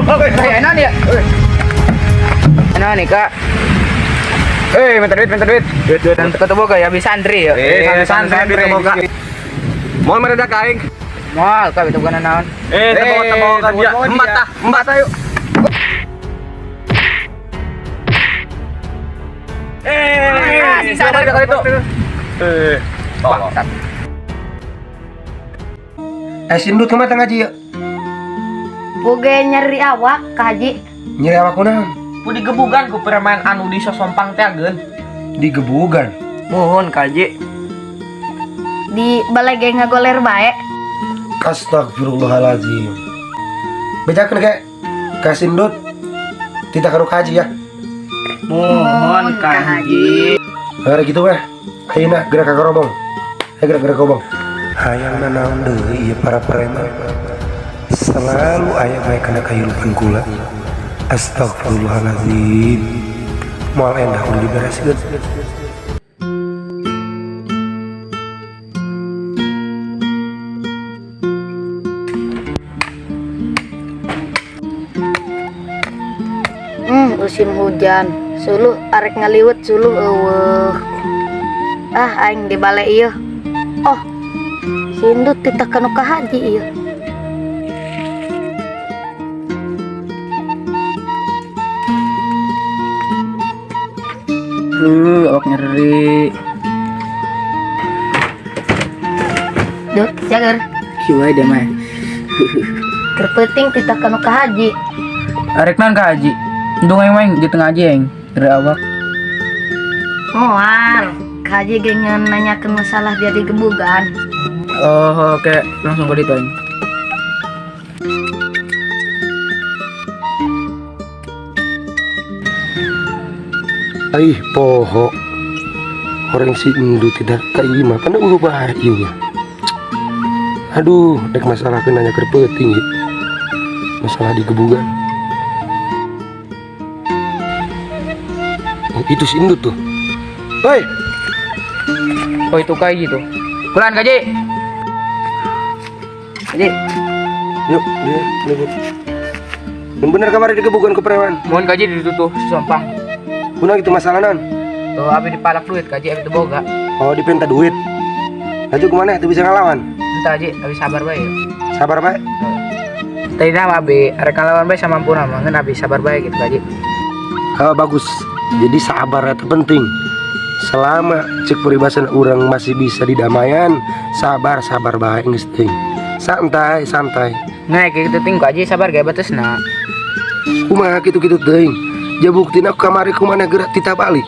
Enak nih ya. Enak nih kak. Minta duit. Duit. Ketemu gak ya bisa santri ya. Santri ketemu kak. Mau meredak aing. Mal kak itu bukan naon. Tembok dia. Embat ayo. Sadar kali itu. Bangsat. Sindut kemana ngaji ya? Boge nyeri awak Kak Haji. Nyeri awak kunaon? Ku digebugan ku preman anu di Sosompang teh ageun. Digebugan. Muhun Kak Haji. Di balai ge ngagoler bae. Astagfirullahaladzim. Bejakeun ke Sindut. Tidak karo kaji ya. Muhun Kak Haji. Hari gitu weh. Ayeuna gerak ka robong. Gerak robong. Hayang naon deui ieu para preman. Selalu aya bae kana kahirupan kula. Astagfirullahaladzim. Moal endah ulah dibereskeun. Musim hujan. Suluh arek ngaliwet suluh eueuh. Aing di balai ieu. Oh. Sindut titah kanu Kak Haji ieu. Awak nyeri. Duh, jager. Kieu deh mah. Kerpeting titah kanu Kak Haji. Arek naon Kak Haji? Ndung aing di tengah aja yang dari awak. Moal. Kak Haji ge nanyakeun masalah dia digebugan. Oh, oke. Langsung ke ditu. Aih poho. Orang si Indu tidak kaima karena ubah ieu. Aduh, dek masalah nanya kerpeting ya. Masalah digebugan. Oh, itu si Indu tuh. Hoi. Oh, itu kayak gitu. Pulang Kak Haji. Haji. Yuk, dia. Bener kamar digebugan ke preman. Mohon Kak Haji ditutup Sosompang. Kuna gitu masalah non. Tuh abi dipalak duit Kak Haji abi teu boga. Oh, dipinta duit. Laju kemana? Tuh bisa ngelawan. Entah Haji, abi sabar bae. Sabar bae. Tadi nama abi arek ngelawan bae samampuna mah ngeun abi sabar bae gitu Kak Haji. Bagus. Jadi sabar itu penting. Selama cek peribasan orang masih bisa didamaian, sabar bae geus teuing. Santai. Nah, kayak gitu ting Kak Haji sabar ge batesna. Kumaha kitu-kitu teuing. Ja buktina kamari kumana gerak tita balik.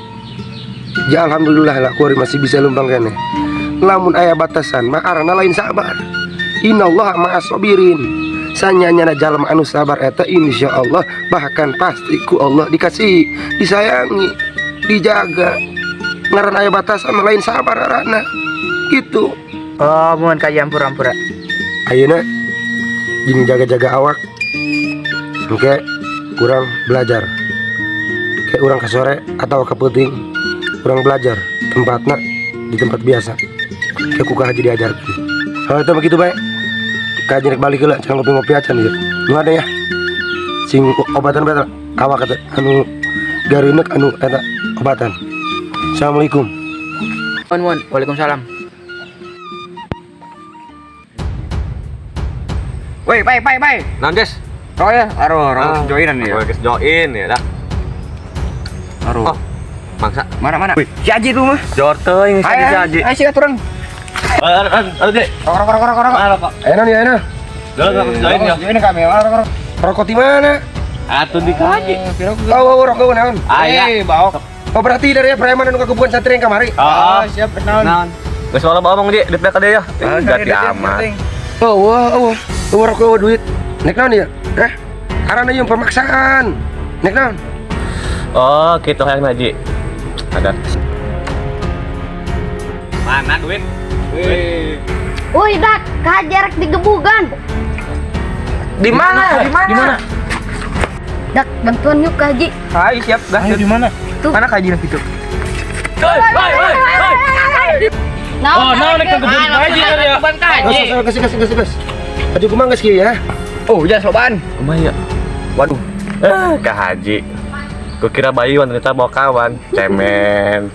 Ja alhamdulillah lah kuari masih bisa lumpang kene. Lamun aya batasan mah arana lain sabar. Innallaha ma'as sabirin. Sanyanya jalma anu sabar eta insyaallah bahkan pasti ku Allah dikasih, disayangi, dijaga. Ngaran aya batasan mah lain sabar arana. Gitu. Oh, mohon Kak Haji ampura. Ayeuna jeung jaga-jaga awak. Oke, kurang belajar. Kayak orang ke sore atau ke puting, orang belajar tempatnya di tempat biasa. Kayak ku Kak Haji diajar. Kalau itu begitu baik. Kak Haji balik ke lah, jangan ngopi-ngopi aja nih. Lu ada ya? Sing obatan betul. Awak kata anu garinek anu eta obatan. Assalamualaikum. Mohon. Waalaikumsalam. Woi, bye. Nandes. Oh ya, aro joinan ya. Geus join ya dah. Aro. Oh, mangsa. Mana? Si Haji tuh mah. Jor teuing si Haji. Ayo sikat urang. Aduh, Dek. Rokok. Ayeuna nih ayeuna. Join ya. Join kami, rokok. Rokok di mana? Atuh di Kak Haji. Oh, rokok naon? Bawa. Oh, berarti dari preman anu kegebukan santri yang kamari. Siap naon. Geus malah omong di DP ka ya. Ganti amat. Oh, rokok duit. Nek naon ya? Arana yang pemaksaan. Nek naon? Oh, gitu hayang Haji. Ada. Mana duit? Woi, Dak, Kak Haji arek digebugan. Di mana? Dak, bantuan yuk Kak Haji. Hai, siap. Gas di mana? Tuh. Mana Kak Haji itu? Hei. Nah, nek kegebugan Kak Haji ya. Kegebugan Kak Haji. Gas. Aduh kumaha geus kieu ya? Oh, jangan soban. Kumaha ya? Waduh. Kak Haji. Kukira Bayu ternyata bawa kawan. Cemen.